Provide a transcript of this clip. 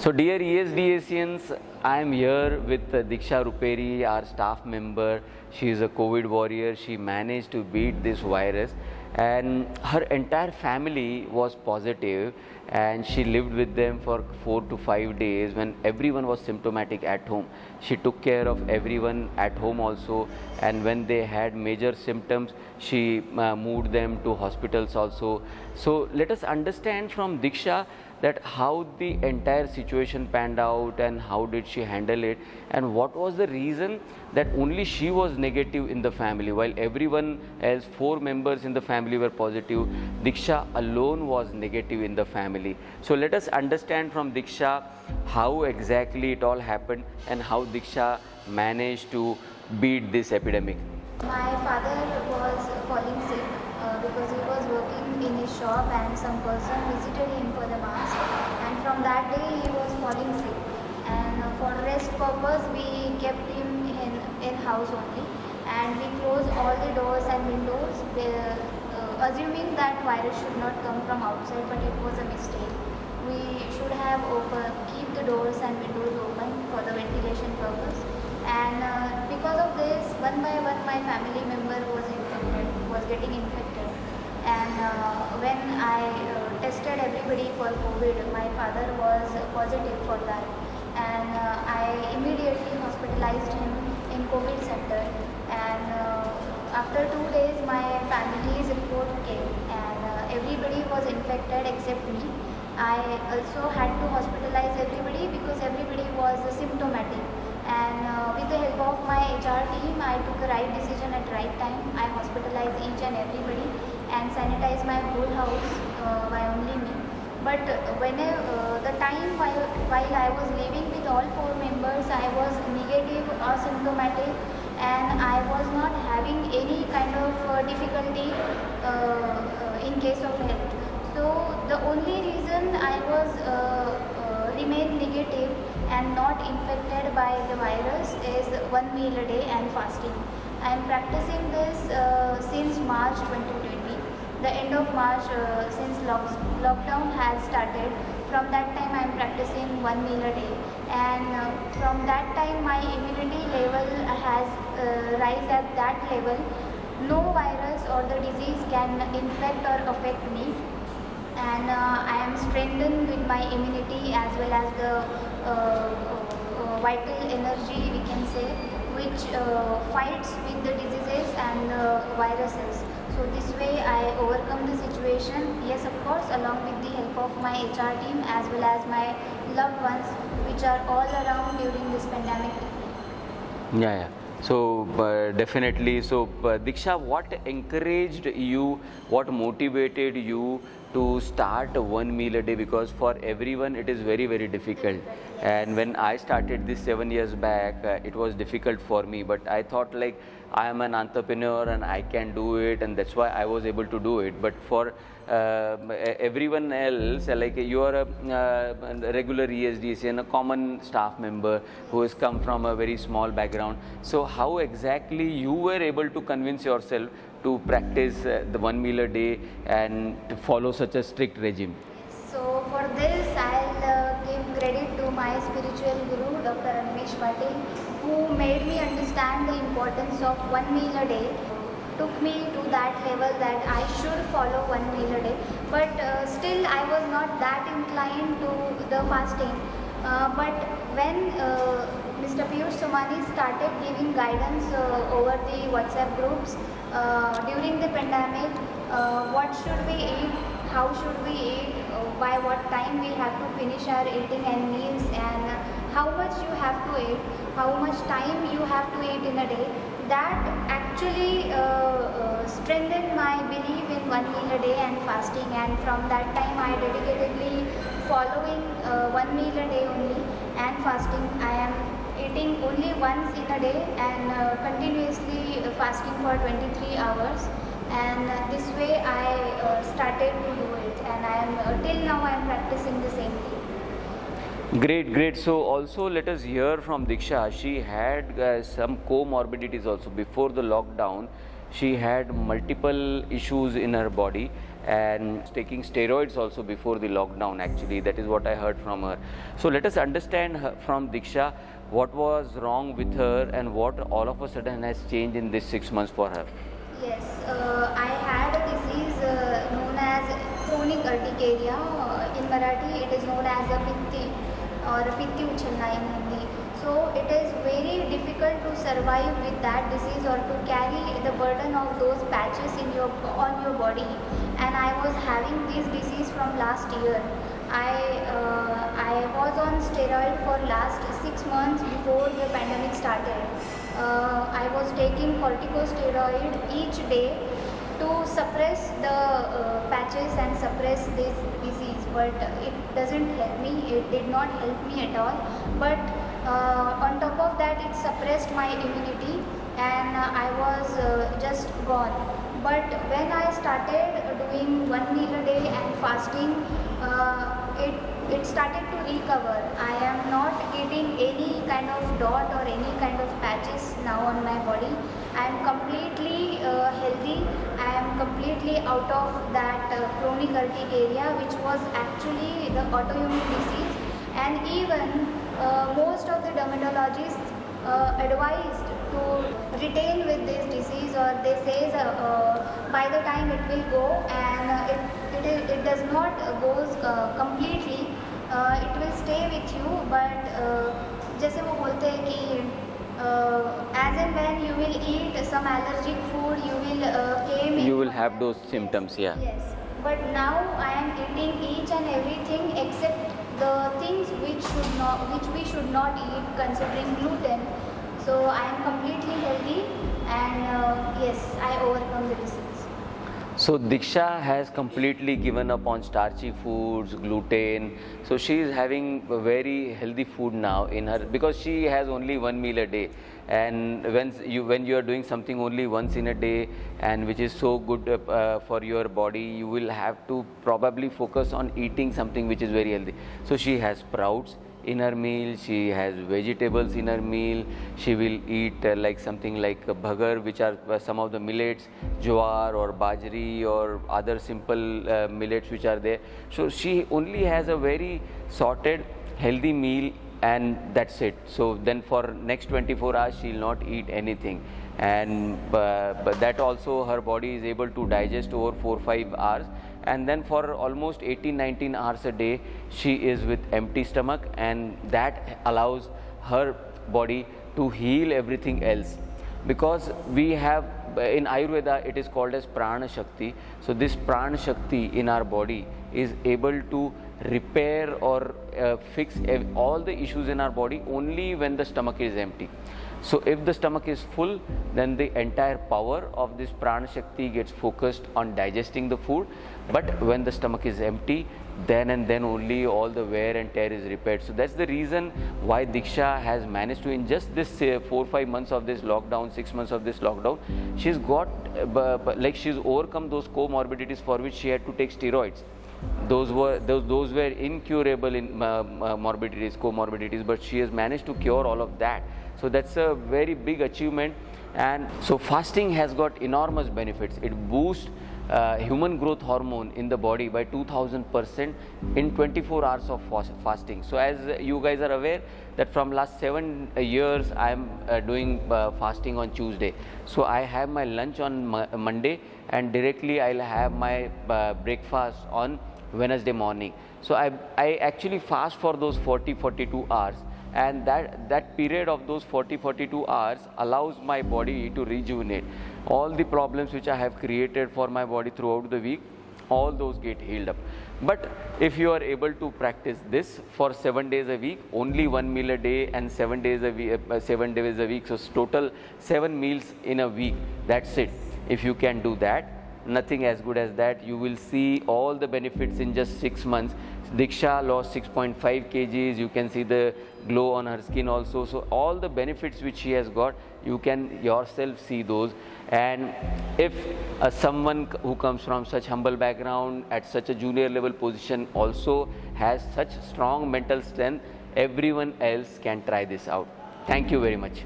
So dear ESDAcians, I am here with Diksha Ruperi, our staff member. She is a COVID warrior. She managed to beat this virus and her entire family was positive, and she lived with them for 4 to 5 days when everyone was symptomatic at home. She took care of everyone at home also, and when they had major symptoms, she moved them to hospitals also. So let us understand from Diksha that how the entire situation panned out and how did she handle it, and what was the reason that only she was negative in the family while everyone else, 4 members in the family were positive. Diksha alone was negative in the family. So let us understand from Diksha how exactly it all happened and how Diksha managed to beat this epidemic. My father was falling sick because he was working in his shop and some person visited him for the mask, and from that day he was falling sick, and for rest purpose we kept him in house only, and we closed all the doors and windows assuming that virus should not come from outside, but it was a mistake. We should have keep the doors and windows open for the ventilation purpose, and because of this, one by one my family member was getting infected, and when I tested everybody for COVID, my father was positive for that, and I immediately hospitalized him in COVID center, and after 2 days my family's report came, and everybody was infected except me. I also had to hospitalize everybody because everybody was symptomatic, and with the help of my HR team, I took the right decision at right time. I hospitalized each and everybody and sanitized my whole house by only me. But when the time while I was living with all 4 members, I was negative, asymptomatic, and I was not having any kind of difficulty in case of health. So the only reason I was remained negative and not infected by the virus is 1 meal a day and fasting. I am practicing this since March 2020. The end of March, since lockdown has started, from that time I am practicing 1 meal a day, and from that time my immunity level has rise at that level. No virus or the disease can infect or affect me, and I am strengthened with my immunity as well as the vital energy, we can say, which fights with the diseases and viruses. So this way I overcome the situation. Yes, of course, along with the help of my HR team as well as my loved ones, which are all around during this pandemic. Yeah. So definitely. So Diksha, what encouraged you? What motivated you to start 1 meal a day? Because for everyone it is very, very difficult. And when I started this 7 years back, it was difficult for me. But I thought like I am an entrepreneur and I can do it, and that's why I was able to do it. But for everyone else, like you are a regular ESDC and a common staff member who has come from a very small background. So how exactly you were able to convince yourself to practice the 1 meal a day and to follow such a strict regime? So for this, I'll give credit to my spiritual guru, Dr. Animesh Patil, who made me understand the importance of 1 meal a day. Took me to that level that I should follow 1 meal a day, but still I was not that inclined to the fasting. But when Mr. Piyush Somani started giving guidance over the WhatsApp groups during the pandemic, what should we eat, how should we eat, by what time we have to finish our eating and meals, and how much you have to eat, how much time you have to eat in a day, that actually strengthened my belief in 1 meal a day and fasting. And from that time I dedicatedly following 1 meal a day only and fasting. I am eating only once in a day and continuously fasting for 23 hours, and this way I started to do it, and I am till now I am practicing the same thing. Great. So also let us hear from Diksha. She had some comorbidities also before the lockdown. She had multiple issues in her body, and taking steroids also before the lockdown. Actually, that is what I heard from her. So let us understand from Diksha what was wrong with her and what all of a sudden has changed in this 6 months for her. Yes, I had a disease known as chronic urticaria. In Marathi, it is known as a pitti or pitti uchalna in Hindi. So it is very difficult to survive with that disease or to carry the burden of those patches on your body. And I was having this disease from last year. I was on steroid for last 6 months before the pandemic started. I was taking corticosteroid each day to suppress the patches and suppress this disease, but it doesn't help me. It did not help me at all. But on top of that, it suppressed my immunity, and I was just gone. But when I started doing 1 meal a day and fasting, it started to recover. I am not getting any kind of dot or any kind of patches now on my body. I am completely healthy. I am completely out of that chronic urticaria, which was actually the autoimmune disease. And even most of the dermatologists advised to retain with this disease, or they say by the time it will go, and it does not goes completely, it will stay with you, but जैसे वो बोलते हैं कि as and when you will eat some allergic food, you will You will have those symptoms, yeah. Yes, but now I am eating each and everything except the things which we should not eat, considering gluten. So I am completely healthy, and yes, I overcome the disease. So Diksha has completely given up on starchy foods, gluten. So she is having a very healthy food now in her, because she has only 1 meal a day. And when you are doing something only once in a day, and which is so good for your body, you will have to probably focus on eating something which is very healthy. So she has sprouts in her meal, she has vegetables in her meal, she will eat like something like bhagar, which are some of the millets, jowar or bajri or other simple millets which are there. So she only has a very sorted healthy meal, and that's it. So then for next 24 hours she will not eat anything, and but that also her body is able to digest over 4-5 hours. And then for almost 18-19 hours a day she is with empty stomach, and that allows her body to heal everything else, because we have in Ayurveda it is called as Prana Shakti. So this Prana Shakti in our body is able to repair or fix all the issues in our body only when the stomach is empty. So if the stomach is full, then the entire power of this Prana Shakti gets focused on digesting the food. But when the stomach is empty, then and then only all the wear and tear is repaired. So that's the reason why Diksha has managed to, in just this 4-5 months of this lockdown, 6 months of this lockdown, she's got like she's overcome those comorbidities for which she had to take steroids. Those were incurable in morbidities, comorbidities, but she has managed to cure all of that. So that's a very big achievement. And so fasting has got enormous benefits. It boosts human growth hormone in the body by 2000% in 24 hours of fasting. So as you guys are aware that from last 7 years I am doing fasting on Tuesday. So I have my lunch on Monday, and directly I'll have my breakfast on Wednesday morning. So I actually fast for those 40-42 hours, and that period of those 40-42 hours allows my body to rejuvenate. All the problems which I have created for my body throughout the week, all those get healed up. But if you are able to practice this for 7 days a week, only 1 meal a day and 7 days a week, so total 7 meals in a week, that's it. If you can do that, nothing as good as that, you will see all the benefits in just 6 months. Diksha lost 6.5 kgs, you can see the glow on her skin also. So all the benefits which she has got, you can yourself see those. And if someone who comes from such humble background at such a junior level position also has such strong mental strength, everyone else can try this out. Thank you very much.